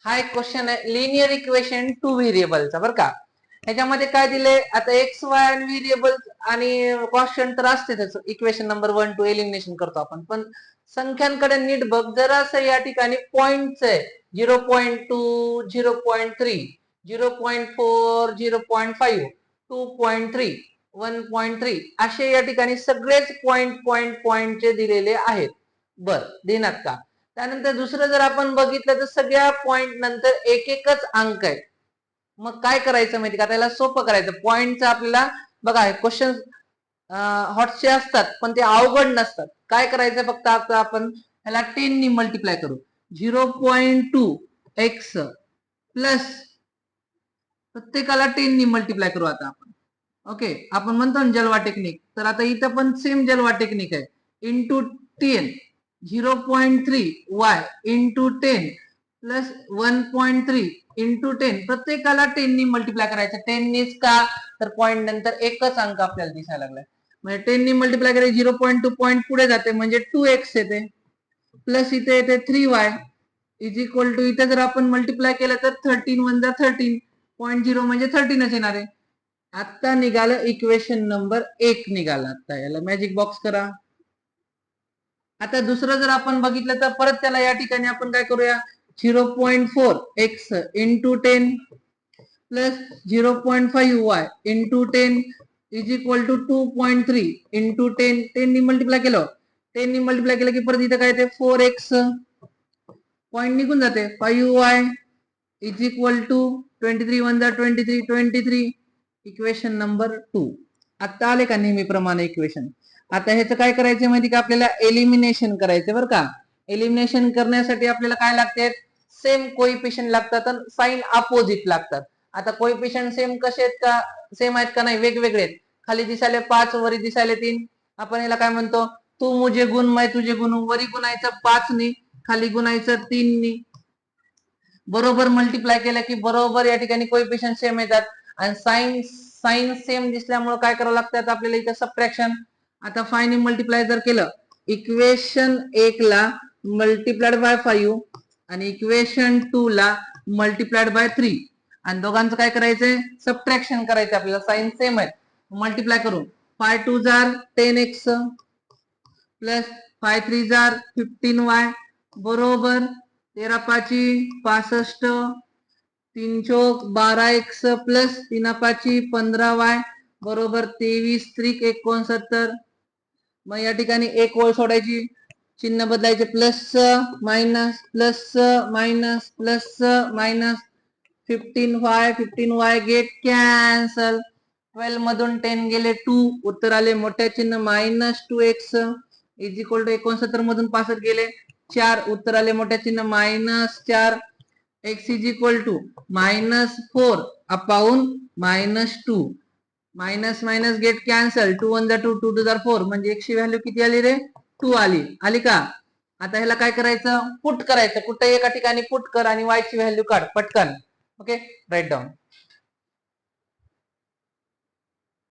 हा एक क्वेश्चन आहे लिनियर इक्वेशन टू व्हेरिएबलचा बरं का. ह्याच्यामध्ये काय दिले आता एक्स वाय आणि व्हेरिएबल आणि कॉन्स्टंट तर असते त्याचं इक्वेशन नंबर 1 2 एलिमिनेशन करतो आपण. पण संख्यांकडे नीट बघ जरासं या ठिकाणी पॉइंटच आहे 0.2 0.3 0.4 0.5 2.3 1.3 असे या ठिकाणी सगळेच पॉइंटचे दिलेले आहेत. बर देणार का. त्यानंतर दुसरं जर आपण बघितलं तर सगळ्या पॉइंट नंतर एक एकच अंक आहे. मग काय करायचं माहिती का त्याला सोपं करायचं पॉइंटचं आपल्याला बघा क्वेश्चन हॉटचे असतात पण ते अवघड नसतात. काय करायचं फक्त आता आपण त्याला 10 नी मल्टिप्लाय करू 0.2 एक्स प्लस प्रत्येकाला 10 नी मल्टिप्लाय करू आता आपण. ओके आपण म्हणतो ना जलवा टेक्निक तर आता इथं पण सेम जलवा टेक्निक आहे into 10 0.3 y into 10 plus 1.3 into 10 प्रत्येकाला 10 नी मल्टिप्लाय करायचं. 10 नीच का तर पॉइंट नंतर एकच अंक आपल्याला दिसायला लागलाय म्हणजे 10 नी मल्टिप्लाय करायचं 0.2 पॉइंट पुढे जाते म्हणजे 2x येते प्लस इथे येते 3y इज इक्वल टू इथे जर आपण मल्टिप्लाय केलं तर 13 1 जा 13.0 म्हणजे 13च येणार आहे. आता निघालं इक्वेशन नंबर 1 निघाला. आता याला मॅजिक बॉक्स करा. आता दुसरं जर आपण बघितलं तर परत त्याला या ठिकाणी आपण काय करूया 0.4 X into 10 plus 0.5 Y into 10 is equal to 2.3 into 10 10 नी मल्टिप्लाय केलं 10 नी मल्टिप्लाय केलं की परत इथं काय येते 4x पॉइंट निघून जाते 5y इज इक्वल टू 23 1 जा 23 23 इक्वेशन नंबर 2. आता आले का नेहमीप्रमाणे इक्वेशन. आता ह्याचं काय करायचं माहिती का आपल्याला एलिमिनेशन करायचं बरं का. एलिमिनेशन करण्यासाठी आपल्याला काय लागते सेम कोइफिशियंट लागतात आणि साइन अपोजिट लागतात. आता कोइफिशियंट सेम कसे आहेत का सेम आहेत का नाही वेगवेगळे आहेत. खाली दिसायले 5 वरी दिसायले 3 आपण याला काय म्हणतो तू मुझे गुण मैं तुझे गुण वरी गुणायचं 5 नी खाली गुणायचं 3 नी बरोबर मल्टिप्लाय केलं की बरोबर या ठिकाणी कोइफिशियंट सेम येतात आणि साइन सेम दिसल्यामुळे काय करावं लागतं आपल्याला इथं सबट्रॅक्शन. आता 5 नी मल्टिप्लाय जर केलं इक्वेशन 1 ला मल्टिप्लाइड बाय 5 आणि इक्वेशन 2 ला मल्टिप्लाइड बाय 3 आणि दोघांचं काय करायचंय सबट्रॅक्शन करायचं आपल्याला साइन सेम आहे मल्टिप्लाय करून 5 2 जार 10x प्लस 5 3 जार 15y बरोबर 13 5 65 3 चौक 12x प्लस 3 5 15y बरोबर 23 त्रिक 69. मग या ठिकाणी एक ओळ सोडायची चिन्ह बदलायचे plus minus plus minus plus minus 15y get cancel 12 मधून 10 गेले 2 उत्तर आले मोठ्या चिन्ह -2x इज इक्वल टू 69 मधून 65 गेले 4 उत्तर आले मोठ्या चिन्ह -4 x is equal to -4 upon -2 minus minus get cancel 2 1 जा 2 2 2 जा 4 म्हणजे x ची व्हॅल्यू किती आली रे 2 आली का. आता ह्याला काय करायचं पुट करायचं कुठे एका ठिकाणी पुट कर आणि y ची व्हॅल्यू काढ पटकन. Okay write down.